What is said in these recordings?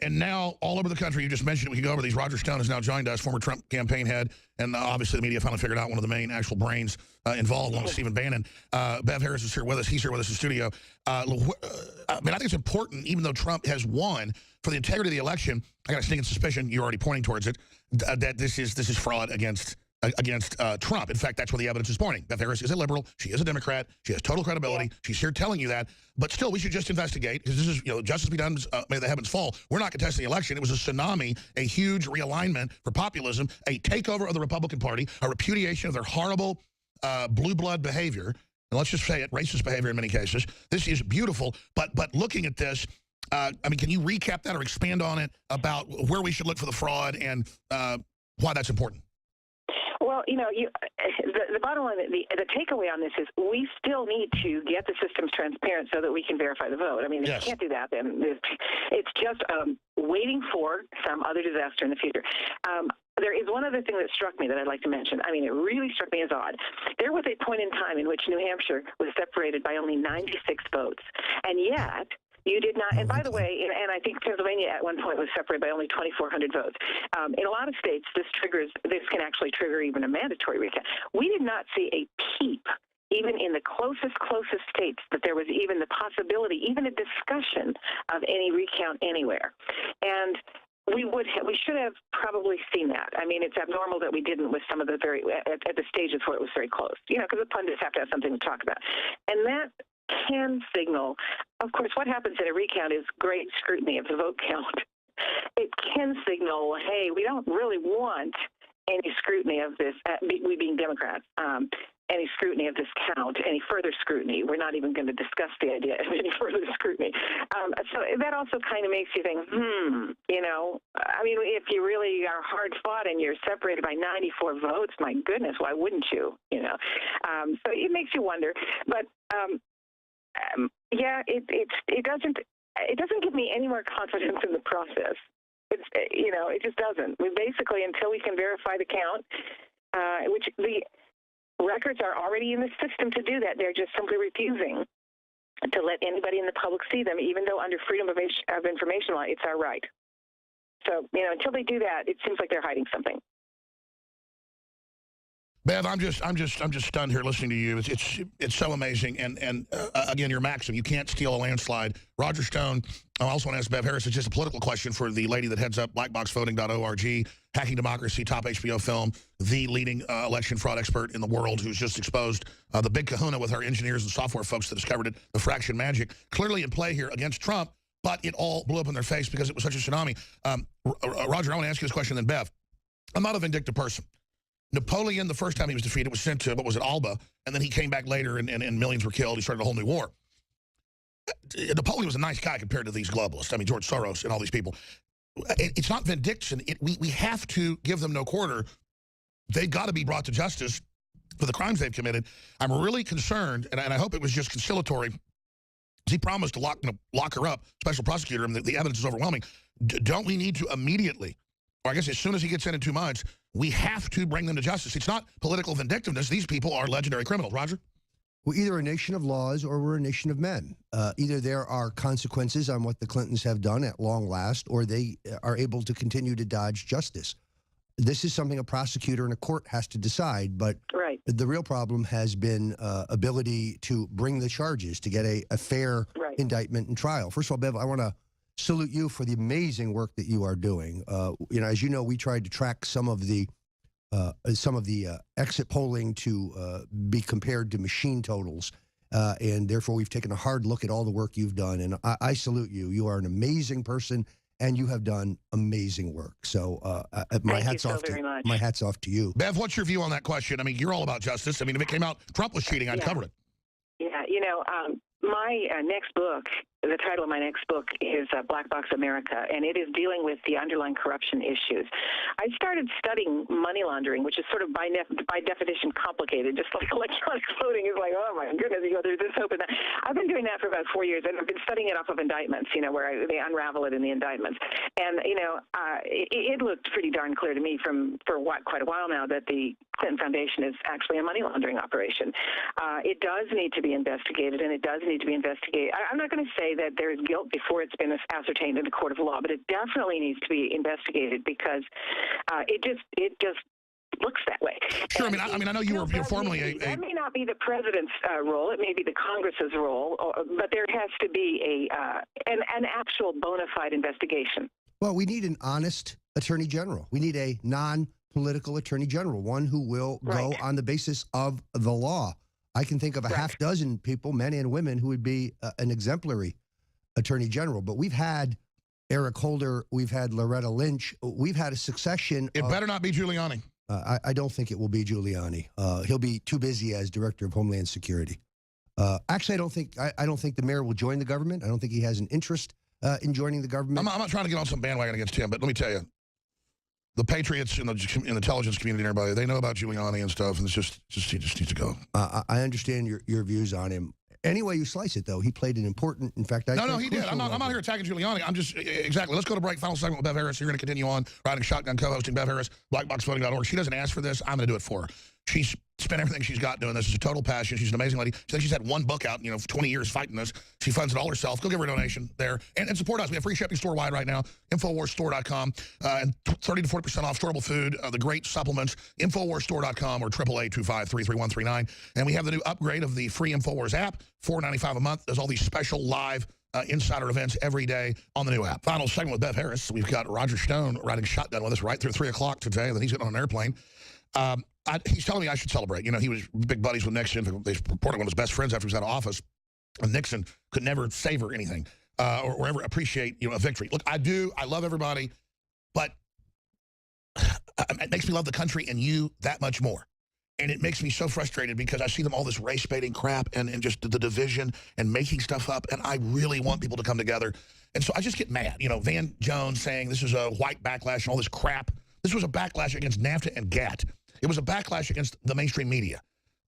And now, all over the country, you just mentioned it, we can go over these. Roger Stone has now joined us, former Trump campaign head, and obviously the media finally figured out one of the main actual brains involved, along with Stephen Bannon. Bev Harris is here with us. He's here with us in studio. I mean, I think it's important, even though Trump has won, for the integrity of the election, I got a sneaking suspicion, you're already pointing towards it, that this is fraud against Trump. In fact, that's where the evidence is pointing. Beth Harris is a liberal. She is a Democrat. She has total credibility. Yeah. She's here telling you that. But still, we should just investigate, because this is, justice be done, may the heavens fall. We're not contesting the election. It was a tsunami, a huge realignment for populism, a takeover of the Republican Party, a repudiation of their horrible blue blood behavior. And let's just say it, racist behavior in many cases. This is beautiful. But looking at this, I mean, can you recap that or expand on it about where we should look for the fraud and why that's important? Well, the bottom line, the takeaway on this is we still need to get the systems transparent so that we can verify the vote. I mean, if you can't do that, then it's just waiting for some other disaster in the future. There is one other thing that struck me that I'd like to mention. I mean, it really struck me as odd. There was a point in time in which New Hampshire was separated by only 96 votes, and yet you did not, and by the way, and I think Pennsylvania at one point was separated by only 2,400 votes. In a lot of states, this can actually trigger even a mandatory recount. We did not see a peep, even in the closest states, that there was even the possibility, even a discussion of any recount anywhere. And we should have probably seen that. I mean, it's abnormal that we didn't with some of the at the stages where it was very close, because the pundits have to have something to talk about. And that can signal, of course, what happens in a recount is great scrutiny of the vote count. It can signal, hey, we don't really want any scrutiny of this, we being Democrats, any scrutiny of this count, any further scrutiny. We're not even going to discuss the idea of any further scrutiny. So that also kind of makes you think, I mean, if you really are hard fought and you're separated by 94 votes, my goodness, why wouldn't you? So it makes you wonder. But it doesn't give me any more confidence in the process. It just doesn't. We basically, until we can verify the count, which the records are already in the system to do that, they're just simply refusing to let anybody in the public see them, even though under Freedom of Information law, it's our right. So, until they do that, it seems like they're hiding something. Bev, I'm just stunned here listening to you. It's so amazing. And again, your maxim, you can't steal a landslide. Roger Stone, I also want to ask Bev Harris, it's just a political question for the lady that heads up blackboxvoting.org, Hacking Democracy, top HBO film, the leading election fraud expert in the world, who's just exposed the big kahuna with our engineers and software folks that discovered it, the fraction magic, clearly in play here against Trump, but it all blew up in their face because it was such a tsunami. Roger, I want to ask you this question then, Bev. I'm not a vindictive person. Napoleon, the first time he was defeated, was sent to, what was it, Alba, and then he came back later and millions were killed. He started a whole new war. Napoleon was a nice guy compared to these globalists. I mean, George Soros and all these people. It's not vindication. We have to give them no quarter. They've got to be brought to justice for the crimes they've committed. I'm really concerned, and I hope it was just conciliatory. He promised to lock her up, special prosecutor, and the evidence is overwhelming. Don't we need to immediately, or I guess as soon as he gets in 2 months, we have to bring them to justice? It's not political vindictiveness. These people are legendary criminals. Roger? We're either a nation of laws or we're a nation of men. Either there are consequences on what the Clintons have done at long last, or they are able to continue to dodge justice. This is something a prosecutor and a court has to decide, but the real problem has been ability to bring the charges, to get a fair indictment and trial. First of all, Bev, I want to salute you for the amazing work that you are doing. As you know, we tried to track some of the exit polling to be compared to machine totals, and therefore we've taken a hard look at all the work you've done. And I salute you. You are an amazing person, and you have done amazing work. So my hat's off to you. Bev, what's your view on that question? I mean, you're all about justice. I mean, if it came out Trump was cheating, I'd cover it. Yeah, my next book, the title of my next book is Black Box America, and it is dealing with the underlying corruption issues. I started studying money laundering, which is sort of by definition complicated, just like electronic voting is like, oh my goodness, you go through this, open that. I've been doing that for about 4 years, and I've been studying it off of indictments, where they unravel it in the indictments. And, it looked pretty darn clear to me for quite a while now that the Clinton Foundation is actually a money laundering operation. It does need to be investigated, and it does need to be investigated. I'm not going to say that there is guilt before it's been ascertained in a court of law, but it definitely needs to be investigated because it just looks that way. Sure. I mean, I know you're formerly that may not be the president's role. It may be the Congress's role, but there has to be an actual bona fide investigation. Well, we need an honest attorney general. We need a non-political attorney general, one who will go on the basis of the law. I can think of a half dozen people, men and women, who would be an exemplary attorney general. But we've had Eric Holder, we've had Loretta Lynch, we've had a succession. It better not be Giuliani. I don't think it will be Giuliani. He'll be too busy as Director of Homeland Security. Actually, I don't think the mayor will join the government. I don't think he has an interest in joining the government. I'm not trying to get on some bandwagon against him, but let me tell you, the patriots in the intelligence community and everybody, they know about Giuliani and stuff, and he just needs to go. I understand your views on him. Any way you slice it, though, he played an important, in fact, No, he did. I'm not here attacking Giuliani. I'm just, exactly. Let's go to break. Final segment with Bev Harris. You're going to continue on riding shotgun, co-hosting Bev Harris, blackboxvoting.org. She doesn't ask for this. I'm going to do it for her. She's spent everything she's got doing this. It's a total passion. She's an amazing lady. She thinks she's had one book out, for 20 years fighting this. She funds it all herself. Go give her a donation there. And support us. We have free shipping store-wide right now. InfoWarsStore.com. And 30 to 40% off storable food, the great supplements. InfoWarsStore.com or 888-253-3139. And we have the new upgrade of the free InfoWars app, $4.95 a month. There's all these special live insider events every day on the new app. Final segment with Bev Harris. We've got Roger Stone riding shotgun with us right through 3 o'clock today. Then he's getting on an airplane. He's telling me I should celebrate. He was big buddies with Nixon. They reported one of his best friends after he was out of office. And Nixon could never savor anything or ever appreciate a victory. Look, I love everybody, but it makes me love the country and you that much more. And it makes me so frustrated because I see them all this race-baiting crap and just the division and making stuff up. And I really want people to come together. And so I just get mad. Van Jones saying this is a white backlash and all this crap. This was a backlash against NAFTA and GATT. It was a backlash against the mainstream media.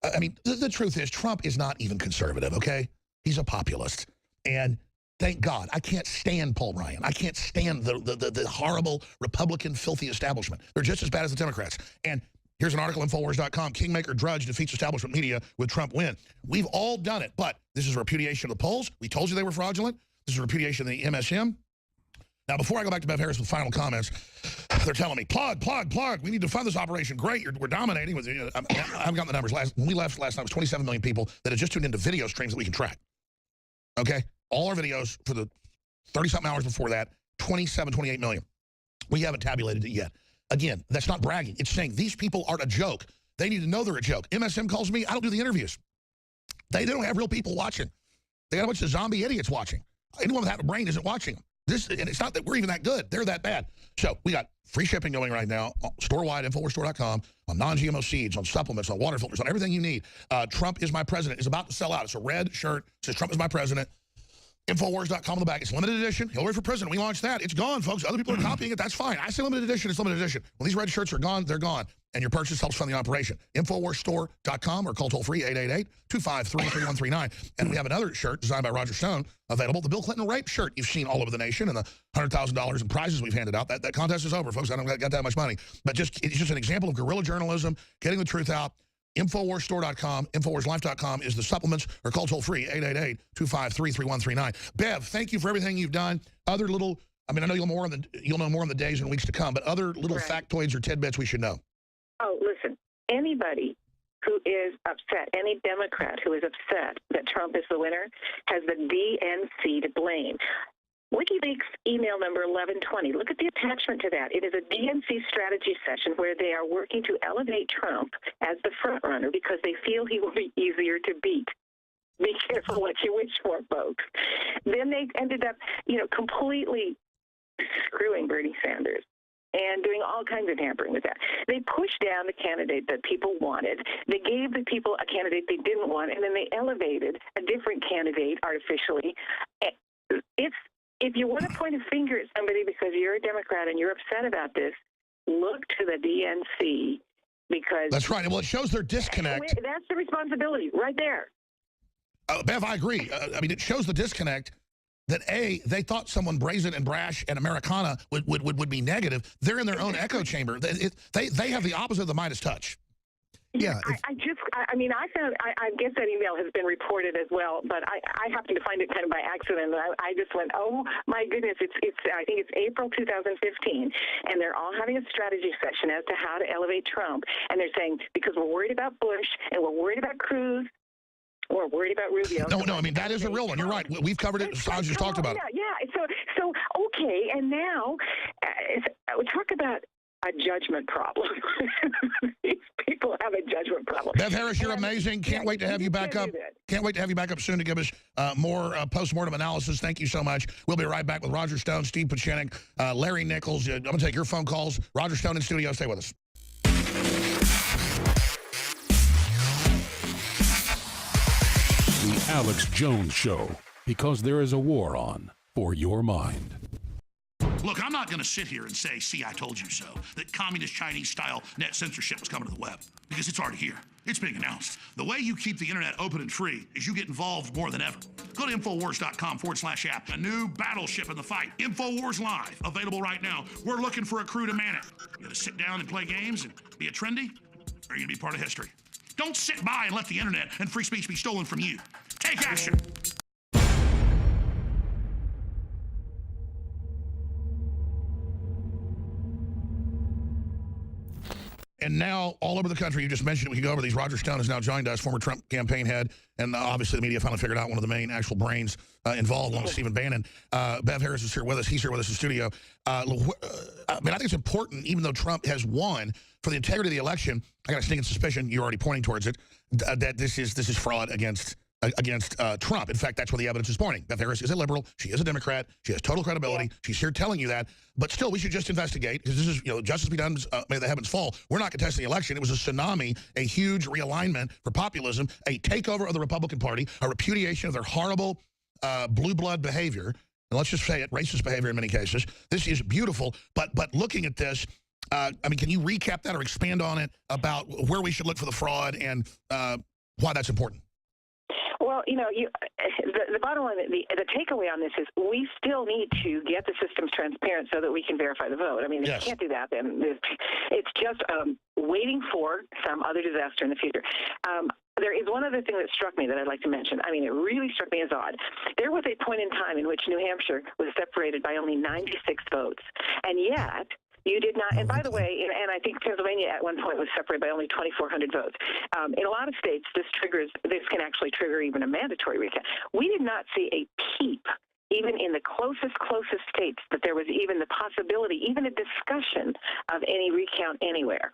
I mean, the truth is Trump is not even conservative, okay? He's a populist. And thank God, I can't stand Paul Ryan. I can't stand the horrible Republican filthy establishment. They're just as bad as the Democrats. And here's an article, Infowars.com. Kingmaker Drudge defeats establishment media with Trump win. We've all done it, but this is a repudiation of the polls. We told you they were fraudulent. This is a repudiation of the MSM. Now, before I go back to Bev Harris with final comments, they're telling me, plug. We need to fund this operation. Great, we're dominating. I haven't gotten the numbers. When we left last night, it was 27 million people that had just tuned into video streams that we can track. Okay? All our videos for the 30-something hours before that, 28 million. We haven't tabulated it yet. Again, that's not bragging. It's saying these people aren't a joke. They need to know they're a joke. MSM calls me. I don't do the interviews. They don't have real people watching. They got a bunch of zombie idiots watching. Anyone with half a brain isn't watching them. And it's not that we're even that good. They're that bad. So we got free shipping going right now, store-wide, InfoWarsStore.com, on non-GMO seeds, on supplements, on water filters, on everything you need. Trump is my president is about to sell out. It's a red shirt. It says Trump is my president. Infowars.com on the back. It's limited edition. Hillary for president. We launched that. It's gone, folks. Other people are copying it. That's fine. I say limited edition. It's limited edition. When these red shirts are gone, they're gone. And your purchase helps fund the operation. InfoWarsStore.com or call toll-free 888-253-3139. And we have another shirt designed by Roger Stone available. The Bill Clinton rape shirt you've seen all over the nation and the $100,000 in prizes we've handed out. That contest is over, folks. I don't got that much money. But it's just an example of guerrilla journalism, getting the truth out. InfoWarsStore.com, InfoWarsLife.com is the supplements, or call toll-free, 888-253-3139. Bev, thank you for everything you've done. Other little, I know you'll know more in the days and weeks to come, but other little factoids or tidbits we should know. Oh, listen, anybody who is upset, any Democrat who is upset that Trump is the winner, has the DNC to blame. WikiLeaks email number 1120. Look at the attachment to that. It is a DNC strategy session where they are working to elevate Trump as the front runner because they feel he will be easier to beat. Be careful what you wish for, folks. Then they ended up, completely screwing Bernie Sanders and doing all kinds of tampering with that. They pushed down the candidate that people wanted. They gave the people a candidate they didn't want, and then they elevated a different candidate artificially. If you want to point a finger at somebody because you're a Democrat and you're upset about this, look to the DNC because... That's right. Well, it shows their disconnect. That's the responsibility right there. Bev, I agree. It shows the disconnect that, A, they thought someone brazen and brash and Americana would be negative. They're in their own echo chamber. They have the opposite of the Midas touch. Yeah. I found, I guess that email has been reported as well, but I happened to find it kind of by accident. I just went, oh my goodness, I think it's April 2015, and they're all having a strategy session as to how to elevate Trump. And they're saying, because we're worried about Bush and we're worried about Cruz, we're worried about Rubio. No, I mean, that is a real one. You're right. We've covered it. Sanj just talked about it. Yeah. So okay, and now we talk about a judgment problem. These people have a judgment problem. Bev Harris, you're amazing. Can't wait to have you back up. Can't wait to have you back up soon to give us more post-mortem analysis. Thank you so much. We'll be right back with Roger Stone, Steve Pachinik, Larry Nichols. I'm going to take your phone calls. Roger Stone in studio. Stay with us. The Alex Jones Show, because there is a war on for your mind. Look, I'm not going to sit here and say, see, I told you so, that communist Chinese-style net censorship was coming to the web, because it's already here. It's being announced. The way you keep the internet open and free is you get involved more than ever. Go to Infowars.com/app. A new battleship in the fight. Infowars Live, available right now. We're looking for a crew to man it. You going to sit down and play games and be a trendy, or are you going to be part of history? Don't sit by and let the internet and free speech be stolen from you. Take action. And now, all over the country, you just mentioned it, we can go over these. Roger Stone has now joined us, former Trump campaign head, and obviously the media finally figured out one of the main actual brains involved, along with Stephen Bannon. Bev Harris is here with us. He's here with us in studio. I think it's important, even though Trump has won, for the integrity of the election, I got a sneaking suspicion, you're already pointing towards it, that this is fraud against Trump. In fact, that's where the evidence is pointing. Beth Harris is a liberal. She is a Democrat. She has total credibility. She's here telling you that. But still, we should just investigate, because this is, justice be done, may the heavens fall. We're not contesting the election. It was a tsunami, a huge realignment for populism, a takeover of the Republican Party, a repudiation of their horrible blue blood behavior. And let's just say it, racist behavior in many cases. This is beautiful. But looking at this, can you recap that or expand on it about where we should look for the fraud and why that's important? Well, the bottom line, the takeaway on this is we still need to get the systems transparent so that we can verify the vote. If you can't do that, then it's just waiting for some other disaster in the future. There is one other thing that struck me that I'd like to mention. It really struck me as odd. There was a point in time in which New Hampshire was separated by only 96 votes, and yet you did not, and by the way, and I think Pennsylvania at one point was separated by only 2,400 votes. In a lot of states, this can actually trigger even a mandatory recount. We did not see a peep, even in the closest states, that there was even the possibility, even a discussion of any recount anywhere.